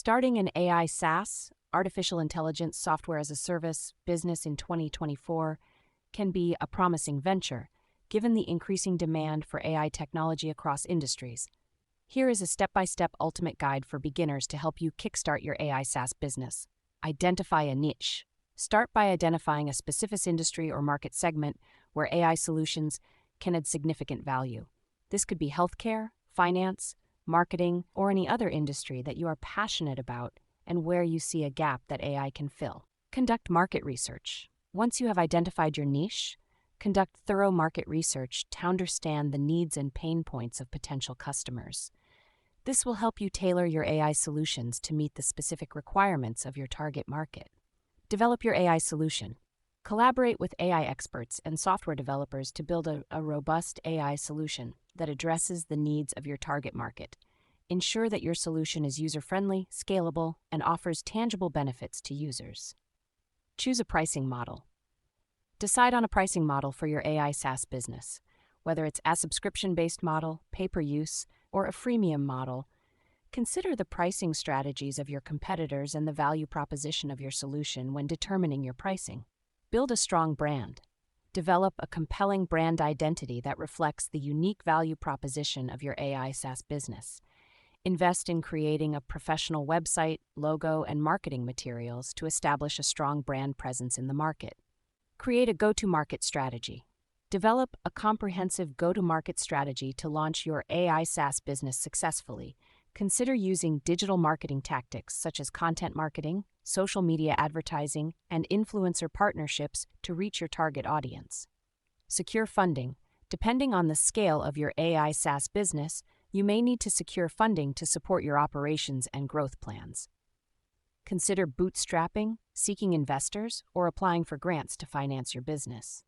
Starting an AI SaaS, artificial intelligence software as a service, business in 2024 can be a promising venture, given the increasing demand for AI technology across industries. Here is a step-by-step ultimate guide for beginners to help you kickstart your AI SaaS business. Identify a niche. Start by identifying a specific industry or market segment where AI solutions can add significant value. This could be healthcare, finance, marketing, or any other industry that you are passionate about and where you see a gap that AI can fill. Conduct market research. Once you have identified your niche, conduct thorough market research to understand the needs and pain points of potential customers. This will help you tailor your AI solutions to meet the specific requirements of your target market. Develop your AI solution. Collaborate with AI experts and software developers to build a robust AI solution that addresses the needs of your target market. Ensure that your solution is user-friendly, scalable, and offers tangible benefits to users. Choose a pricing model. Decide on a pricing model for your AI SaaS business. Whether it's a subscription-based model, pay-per-use, or a freemium model, consider the pricing strategies of your competitors and the value proposition of your solution when determining your pricing. Build a strong brand. Develop a compelling brand identity that reflects the unique value proposition of your AI SaaS business. Invest in creating a professional website, logo, and marketing materials to establish a strong brand presence in the market. Create a go-to-market strategy. Develop a comprehensive go-to-market strategy to launch your AI SaaS business successfully. Consider using digital marketing tactics such as content marketing, social media advertising, and influencer partnerships to reach your target audience. Secure funding. Depending on the scale of your AI SaaS business, you may need to secure funding to support your operations and growth plans. Consider bootstrapping, seeking investors, or applying for grants to finance your business.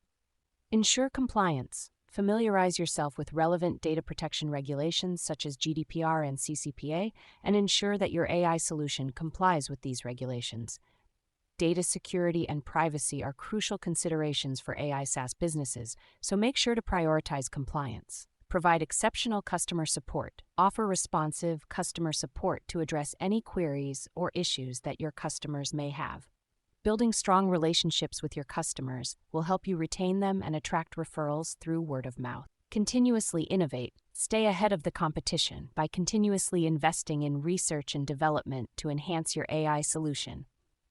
Ensure compliance. Familiarize yourself with relevant data protection regulations such as GDPR and CCPA, and ensure that your AI solution complies with these regulations. Data security and privacy are crucial considerations for AI SaaS businesses, so make sure to prioritize compliance. Provide exceptional customer support. Offer responsive customer support to address any queries or issues that your customers may have. Building strong relationships with your customers will help you retain them and attract referrals through word of mouth. Continuously innovate. Stay ahead of the competition by continuously investing in research and development to enhance your AI solution.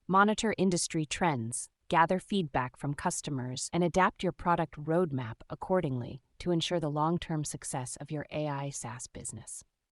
Monitor industry trends, gather feedback from customers, and adapt your product roadmap accordingly to ensure the long-term success of your AI SaaS business.